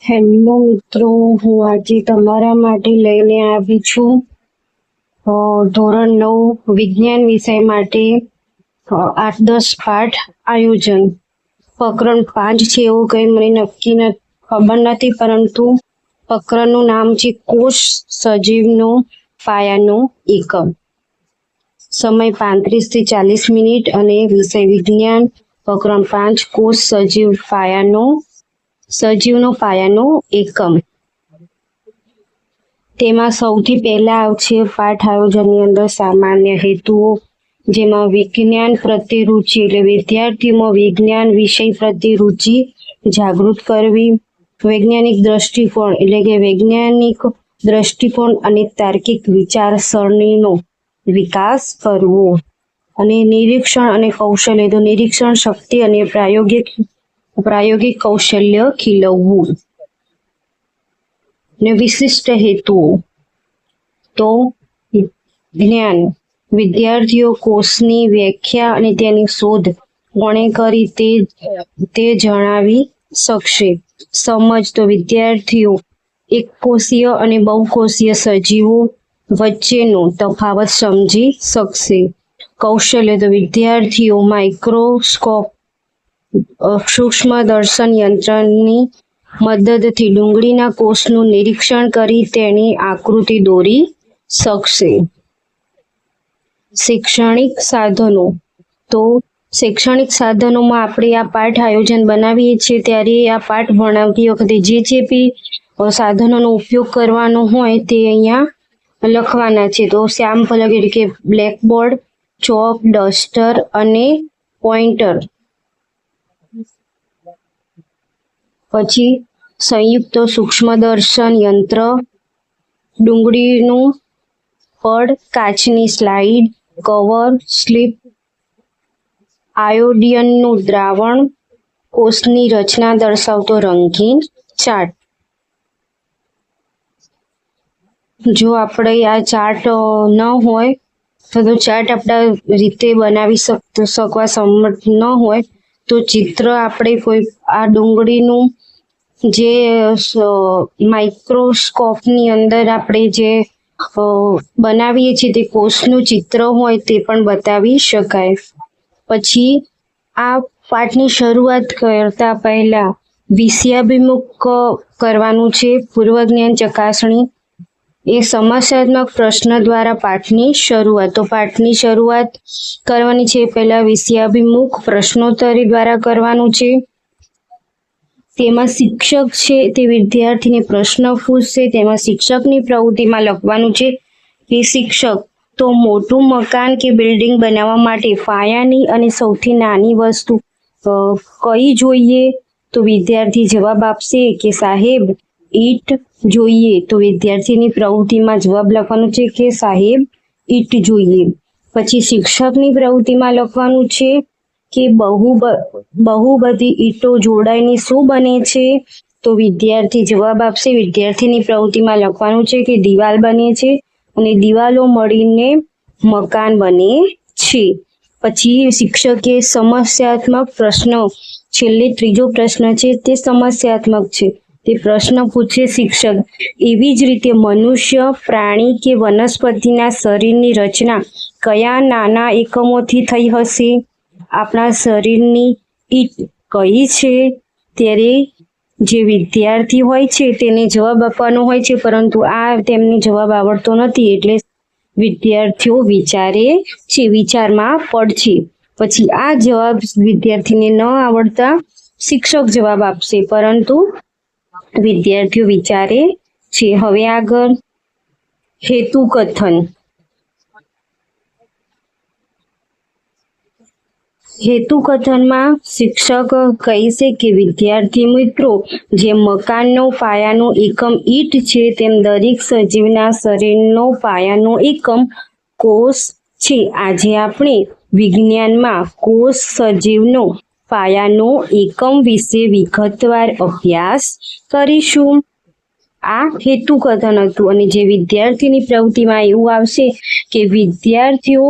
Hello મિત્રો, હું આજે તમારા માટે લઈને આવી છું ધોરણ 9 વિજ્ઞાન વિષય માટે 8-10 પાઠ આયોજન. પ્રકરણ 5 છે એવું કંઈ મને નક્કી ખબર નથી, પરંતુ પ્રકરણનું નામ છે કોષ સજીવનો પાયાનો એકમ. સમય 35 થી 40 મિનિટ અને વિષય વિજ્ઞાન. પ્રકરણ 5 કોષ સજીવનો પાયાનો એકમ. તેમાં સૌથી પહેલા આવશે પાઠ આયોજનની અંદર સામાન્ય હેતુઓ, જેમાં વિજ્ઞાન પ્રત્યે રુચિ એટલે વિદ્યાર્થીઓમાં વિજ્ઞાન વિષય પ્રત્યે રુચિ જાગૃત કરવી. વૈજ્ઞાનિક દ્રષ્ટિકોણ એટલે કે વૈજ્ઞાનિક દ્રષ્ટિકોણ અને તાર્કિક વિચારસરણીનો વિકાસ કરવો. અને નિરીક્ષણ અને કૌશલ્ય, તો નિરીક્ષણ શક્તિ અને પ્રાયોગિક કૌશલ્ય ખીલવવું. ને વિશિષ્ટ હેતુઓ, તો જ્ઞાન, વિદ્યાર્થીઓ કોષની વ્યાખ્યા અને તેની શોધ કોણે કરી તે જણાવી શકશે. સમજ, તો વિદ્યાર્થીઓ એકકોષીય અને બહુકોષીય સજીવો વચ્ચેનો તફાવત સમજી શકશે. કૌશલ્ય, તો વિદ્યાર્થીઓ માઇક્રોસ્કોપ સૂક્ષ્મદર્શન યંત્રની મદદથી ડુંગળીના કોષનું નિરીક્ષણ કરી તેની આકૃતિ દોરી શકશે. શૈક્ષણિક સાધનો, તો શૈક્ષણિક સાધનોમાં આપણે આ પાઠ આયોજન બનાવીએ છીએ ત્યારે આ પાઠ ભણાવતી વખતે જે બી સાધનોનો ઉપયોગ કરવાનો હોય તે અહીંયા લખવાના છે. તો શ્યામ ફલક એટલે કે બ્લેકબોર્ડ, ચોક, ડસ્ટર અને પોઇન્ટર. પછી સંયુક્ત સૂક્ષ્મદર્શન યંત્ર, ડુંગળીનું પડ, કાચની સ્લાઇડ, કવર સ્લિપ, આયોડિનનું દ્રાવણ, કોષની રચના દર્શાવતો રંગીન ચાર્ટ. જો આપણે આ ચાર્ટ ન હોય તો ચાર્ટ આપણા રીતે બનાવી શકવા સમર્થ ન હોય તો ચિત્ર આપણે કોઈ આ ડુંગળીનું જે માઇક્રોસ્કોપની અંદર આપણે જે બનાવીએ છીએ તે કોષનું ચિત્ર હોય તે પણ બતાવી શકાય. પછી આ પાઠની શરૂઆત કરતા પહેલા વિષયાભિમુખ કરવાનું છે. પૂર્વજ્ઞાન ચકાસણી એ સમસ્યાત્મક પ્રશ્ન દ્વારા પાઠની શરૂઆત. તો પાઠની શરૂઆત કરવાની છે પહેલા વિષયાભિમુખ પ્રશ્નોત્તરી દ્વારા કરવાનું છે. તેમાં શિક્ષક છે તે વિદ્યાર્થીને પ્રશ્ન પૂછશે. તેમાં શિક્ષકની પ્રવૃત્તિમાં લખવાનું છે કે શિક્ષક, તો મોટું મકાન કે બિલ્ડિંગ બનાવવા માટે પાયાની અને સૌથી નાની વસ્તુ કઈ જોઈએ? તો વિદ્યાર્થી જવાબ આપશે કે સાહેબ ઈંટ જોઈએ. તો વિદ્યાર્થીની પ્રવૃત્તિમાં જવાબ લખવાનું છે કે સાહેબ ઈંટ જોઈએ. પછી શિક્ષકની પ્રવૃત્તિમાં લખવાનું છે કે બહુ બધી ઈંટો જોડાઈને શું બને છે? તો વિદ્યાર્થી જવાબ આપશે. વિદ્યાર્થીની પ્રવૃત્તિમાં લખવાનું છે કે દિવાલ બને છે અને દિવાલો મળીને મકાન બને છે. પછી શિક્ષકે સમસ્યાત્મક પ્રશ્નો, છેલ્લે ત્રીજો પ્રશ્ન છે તે સમસ્યાત્મક છે. તે પ્રશ્ન પૂછે શિક્ષક, એવી જ રીતે મનુષ્ય, પ્રાણી કે વનસ્પતિના શરીરની રચના કયા નાના એકમોથી થઈ હશે? આપણા શરીરની ઈંટ કઈ છે? ત્યારે જે વિદ્યાર્થી હોય છે તેને જવાબ આપવાનો હોય છે, પરંતુ આ તેમને જવાબ આવડતો નથી એટલે વિદ્યાર્થીઓ વિચારે છે, વિચારમાં પડશે. પછી આ જવાબ વિદ્યાર્થીને ન આવડતા શિક્ષક જવાબ આપશે, પરંતુ વિદ્યાર્થીઓ વિચારે છે. હવે આગળ હેતુ કથન. હેતુ કથનમાં શિક્ષક કહેશે કે વિદ્યાર્થી મિત્રો, જેમ મકાનનો પાયાનો એકમ ઈંટ છે તેમ દરેક સજીવના શરીરનો પાયાનો એકમ કોષ છે. આજે આપણે વિજ્ઞાનમાં કોષ સજીવનો પાયાનો એકમ વિશે વિગતવાર અભ્યાસ કરીશું. આ હેતુ કથન હતું. અને જે વિદ્યાર્થીની પ્રવૃત્તિમાં એવું આવશે કે વિદ્યાર્થીઓ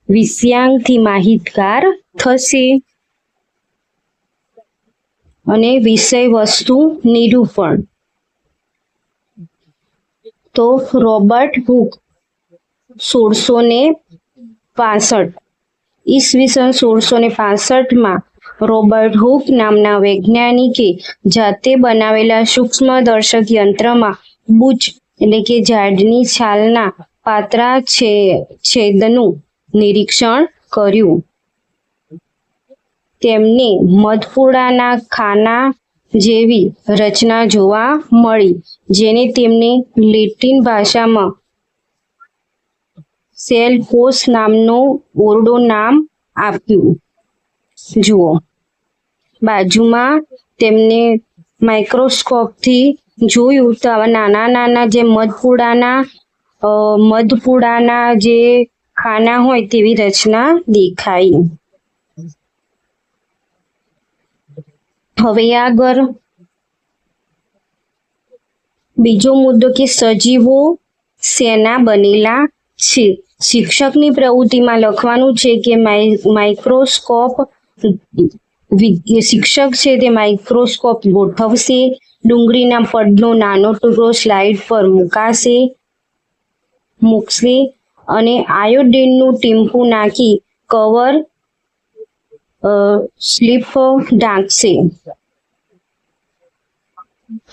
વિષયાંગથી માહિતગાર થશે. અને વિષય વસ્તુ નિરૂપણ, તો રોબર્ટ હુક 1665 ઈસવીસન 1665 રોબર્ટ હુક નામના વૈજ્ઞાનિકે જાતે બનાવેલા સૂક્ષ્મદર્શક યંત્રમાં બુચ એટલે કે ઝાડની છાલના પાતળા છેદનું નિરીક્ષણ કર્યું. તેમને મધપૂડાના ખાના જેવી રચના જોવા મળી, જેને તેમને લેટિન ભાષામાં સેલ કોષ નામનું ઓરડો નામ આપ્યું. જુઓ બાજુમાં તેમને માઇક્રોસ્કોપથી જોયું તો આવા નાના નાના જે મધપૂડાના જે ખાના હોય તેવી રચના દેખાઈ. હવે આગળ બીજો મુદ્દો કે સજીવો શેના બનેલા છે. શિક્ષકની પ્રવૃત્તિમાં લખવાનું છે કે માઇક્રોસ્કોપ શિક્ષક છે તે માઇક્રોસ્કોપ ગોઠવશે, ડુંગળીના પડનો નાનો ટુકડો સ્લાઇડ પર મૂકશે અને આયોડિનનું ટીમ્પું નાખી કવર સ્લીપ ઢાંકશે.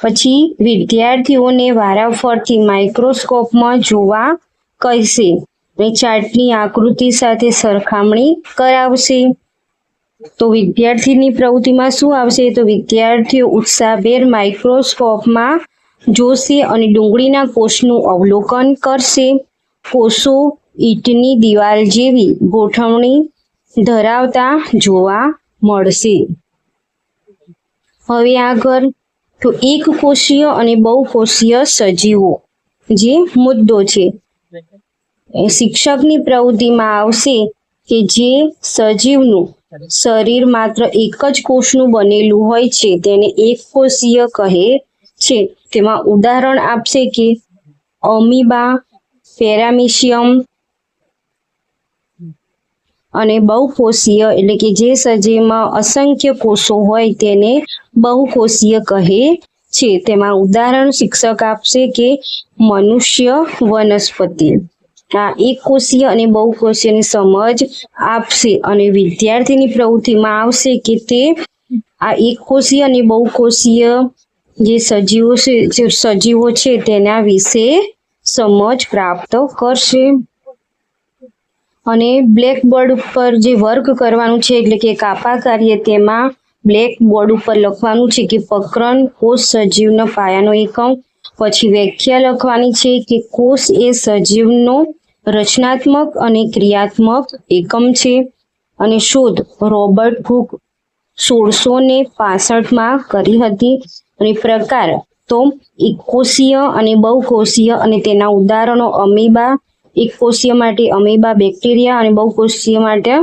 પછી વિદ્યાર્થીઓને વારાફરતી માઇક્રોસ્કોપમાં જોવા કહેશે અને ચાર્ટની આકૃતિ સાથે સરખામણી કરાવશે. તો વિદ્યાર્થીની પ્રવૃત્તિમાં શું આવશે? તો વિદ્યાર્થીઓ ઉત્સાહભેર માઇક્રોસ્કોપમાં જોશે અને ડુંગળીના કોષનું અવલોકન કરશે. કોષો ઈંટની દિવાલ જેવી ગોઠવણી ધરાવતા જોવા મળશે. હવે આગળ તો એક કોષીય અને બહુકોષીય સજીવો જે મુદ્દો છે. શિક્ષકની પ્રવૃત્તિમાં આવશે કે જે સજીવનું શરીર માત્ર એક જ કોષનું બનેલું હોય છે તેને એક કોષીય કહે છે. તેમાં ઉદાહરણ આપશે કે અમીબા, પેરામીશિયમ. અને બહુકોષીય એટલે કે જે સજીવમાં અસંખ્ય કોષો હોય તેને બહુકોષીય કહે છે. તેમાં ઉદાહરણ શિક્ષક આપશે કે મનુષ્ય, વનસ્પતિ. આ એક કોષીય અને બહુકોષીયની સમજ આપશે અને વિદ્યાર્થીની પ્રવૃત્તિમાં આવશે કે તે આ એક કોષીય અને બહુકોષીય જે સજીવો છે તેના વિશે સમજ પ્રાપ્ત કરશે. અને બ્લેકબોર્ડ ઉપર જે વર્ક કરવાનું છે એટલે કે કાપા કાર્ય, તેમાં બ્લેકબોર્ડ ઉપર લખવાનું છે કે પ્રકરણ કોષ સજીવનો પાયાનો એકમ. પછી વ્યાખ્યા લખવાની છે કે કોષ એ સજીવનો રચનાત્મક અને ક્રિયાત્મક એકમ છે. અને શોધ રોબર્ટ હુક 1665 કરી હતી. અને પ્રકાર તો એકકોષીય અને બહુકોષીય અને તેના ઉદાહરણો અમીબા, એકકોષીય માટે અમીબા બેક્ટેરિયા અને બહુકોષીય માટે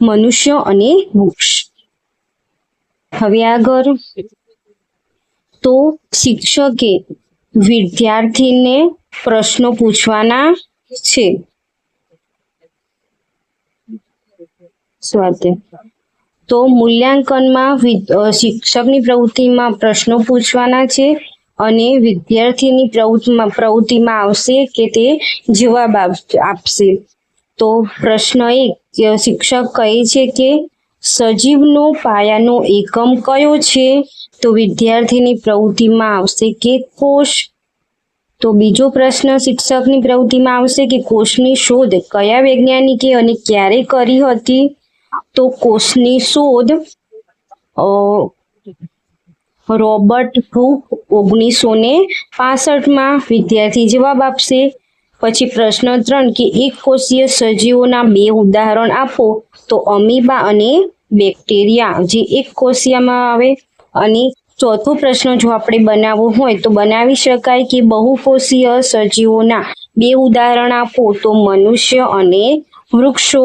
મનુષ્ય અને વૃક્ષ. હવે આગળ તો શિક્ષકે વિદ્યાર્થીને પ્રશ્નો પૂછવાના છે. તો મૂલ્યાંકનમાં શિક્ષકની પ્રવૃત્તિમાં પ્રશ્નો પૂછવાના છે અને વિદ્યાર્થીની પ્રવૃત્તિમાં આવશે કે તે જવાબ આપશે. તો પ્રશ્ન 1 શિક્ષક કહે છે કે સજીવનો પાયાનો એકમ કયો છે? તો વિદ્યાર્થીની પ્રવૃત્તિમાં આવશે કે કોષ. તો બીજો પ્રશ્ન શિક્ષકની પ્રવૃત્તિમાં આવશે કે કોષની શોધ કયા વૈજ્ઞાનિકે અને ક્યારે કરી હતી? તો કોષની શોધ રોબર્ટ હુક 1965 વિદ્યાર્થી જવાબ આપશે. પછી પ્રશ્ન 3 કે એક કોષીય સજીવોના 2 ઉદાહરણ આપો. તો અમીબા અને બેક્ટેરિયા જે એક કોષીયમાં આવે. અને ચોથો પ્રશ્ન જો આપણે બનાવવો હોય તો બનાવી શકાય કે બહુકોષીય સજીવોના 2 ઉદાહરણ આપો. તો મનુષ્ય અને વૃક્ષો.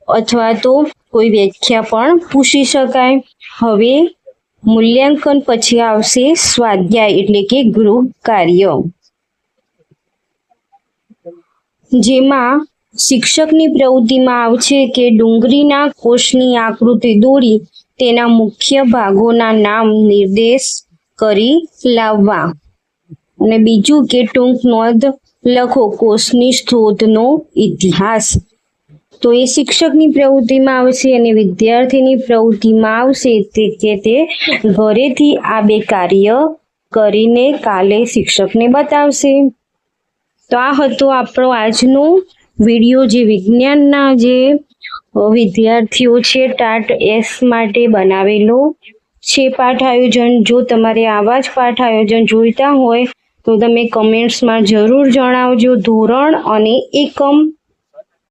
અથવા તો કોઈ વ્યાખ્યા પણ પૂછી શકાય. હવે મૂલ્યાંકન પછી આવશે સ્વાધ્યાય એટલે કે ગૃહ કાર્ય, જેમાં શિક્ષકની પ્રવૃત્તિમાં આવશે કે ડુંગળીના કોષની આકૃતિ દોરી તેના મુખ્ય ભાગોના નામ નિર્દેશ કરી લાવવા. અને બીજું કે ટૂંક નોંધ લખો કોષની શોધનો ઇતિહાસ. તો એ શિક્ષકની પ્રવૃત્તિમાં આવશે અને વિદ્યાર્થીની પ્રવૃત્તિમાં આવશે તે ઘરેથી આ બે કાર્ય કરીને કાલે શિક્ષકને બતાવશે. તો આ હતો આપણો આજનો વિડીયો, જે વિજ્ઞાનના જે વિદ્યાર્થીઓ છે ટાટ એસ માટે બનાવેલો છે પાઠ આયોજન. જો તમારે આવા જ પાઠ આયોજન જોઈતા હોય તો તમે કમેન્ટ્સમાં જરૂર જણાવજો. ધોરણ અને એકમ